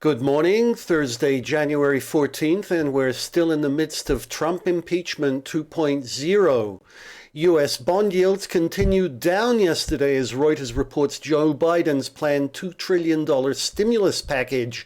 Good morning, Thursday, January 14th, and we're still in the midst of Trump impeachment 2.0. U.S. bond yields continued down yesterday as Reuters reports Joe Biden's planned $2 trillion stimulus package.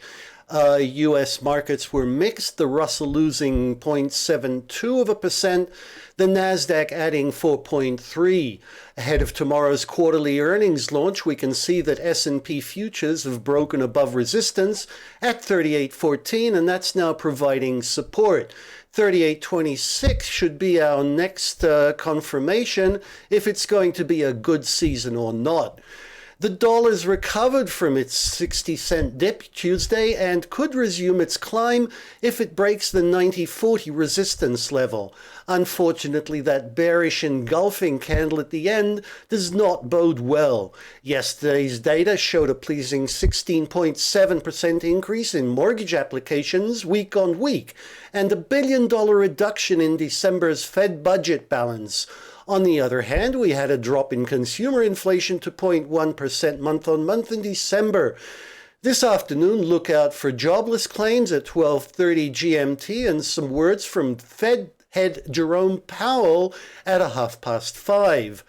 U.S. markets were mixed, the Russell losing 0.72%, the Nasdaq adding 4.3. Ahead of tomorrow's quarterly earnings launch, we can see that S&P futures have broken above resistance at 38.14, and that's now providing support. 38.26 should be our next confirmation if it's going to be a good season or not. The dollar's recovered from its 60-cent dip Tuesday and could resume its climb if it breaks the 90.40 resistance level. Unfortunately, that bearish engulfing candle at the end does not bode well. Yesterday's data showed a pleasing 16.7% increase in mortgage applications week on week and a $1 billion reduction in December's Fed budget balance. On the other hand, we had a drop in consumer inflation to 0.1% month-on-month in December. This afternoon, look out for jobless claims at 12:30 GMT and some words from Fed head Jerome Powell at 5:30.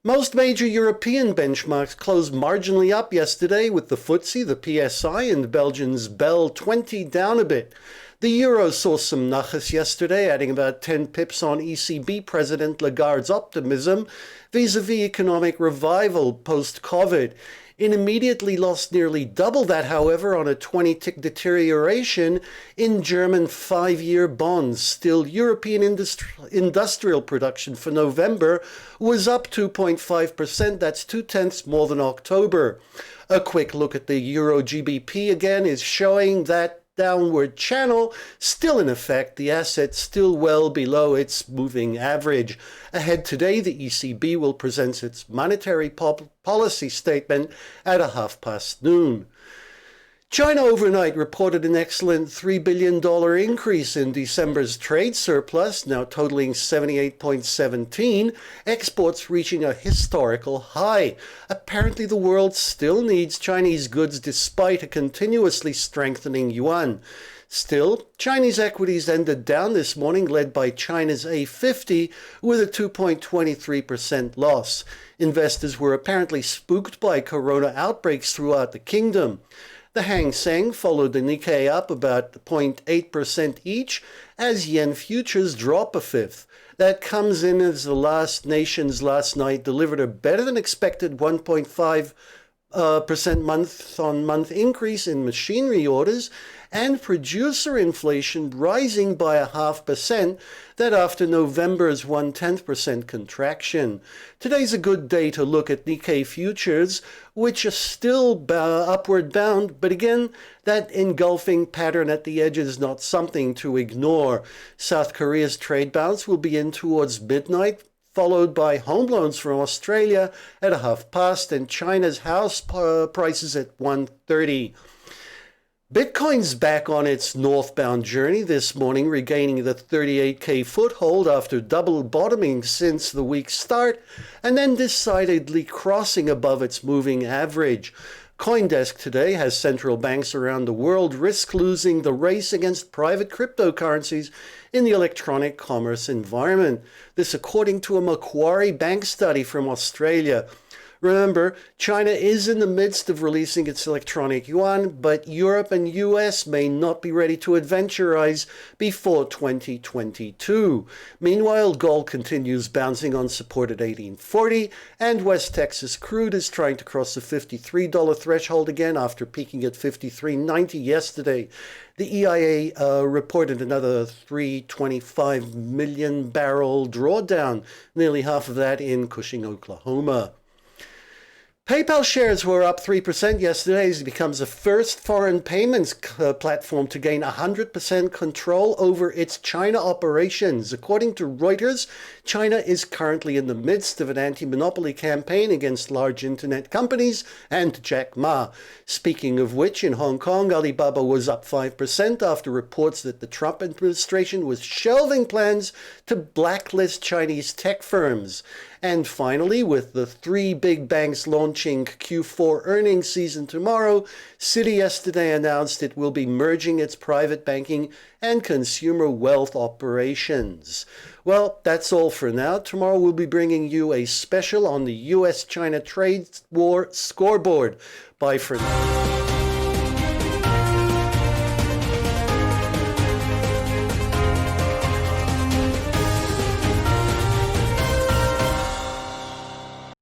Most major European benchmarks closed marginally up yesterday, with the FTSE, the PSI, and Belgium's BEL 20 down a bit. The euro saw some nachas yesterday, adding about 10 pips on ECB President Lagarde's optimism vis-a-vis economic revival post-COVID. It immediately lost nearly double that, however, on a 20-tick deterioration in German 5-year bonds. Still, European industrial production for November was up 2.5%. That's 0.2 more than October. A quick look at the Euro GBP again is showing that downward channel still in effect, the asset still well below its moving average. Ahead today, the ECB will present its monetary policy statement at 12:30. China overnight reported an excellent $3 billion increase in December's trade surplus, now totaling 78.17, exports reaching a historical high. Apparently the world still needs Chinese goods despite a continuously strengthening yuan. Still, Chinese equities ended down this morning, led by China's A50 with a 2.23% loss. Investors were apparently spooked by corona outbreaks throughout the kingdom. The Hang Seng followed the Nikkei up about 0.8% each as yen futures drop a fifth. That comes in as the nations last night delivered a better than expected 1.5% month-on-month increase in machinery orders and producer inflation rising by 0.5%, that after November's 0.1% contraction. Today's a good day to look at Nikkei futures, which are still upward bound, but again, that engulfing pattern at the edge is not something to ignore. South Korea's trade bounce will begin towards midnight, followed by home loans from Australia at 0.5 and China's house prices at 1:30. Bitcoin's back on its northbound journey this morning, regaining the 38K foothold after double bottoming since the week's start, and then decidedly crossing above its moving average. CoinDesk today has central banks around the world risk losing the race against private cryptocurrencies in the electronic commerce environment. This according to a Macquarie Bank study from Australia. Remember, China is in the midst of releasing its electronic yuan, but Europe and US may not be ready to adventurize before 2022. Meanwhile, gold continues bouncing on support at 1840, and West Texas crude is trying to cross the $53 threshold again after peaking at $53.90 yesterday. The EIA reported another 325 million barrel drawdown, nearly half of that in Cushing, Oklahoma. PayPal shares were up 3% yesterday as it becomes the first foreign payments platform to gain 100% control over its China operations. According to Reuters, China is currently in the midst of an anti-monopoly campaign against large internet companies and Jack Ma. Speaking of which, in Hong Kong, Alibaba was up 5% after reports that the Trump administration was shelving plans to blacklist Chinese tech firms. And finally, with the three big banks launching Q4 earnings season tomorrow, Citi yesterday announced it will be merging its private banking and consumer wealth operations. Well, that's all for now. Tomorrow we'll be bringing you a special on the US-China trade war scoreboard. Bye for now.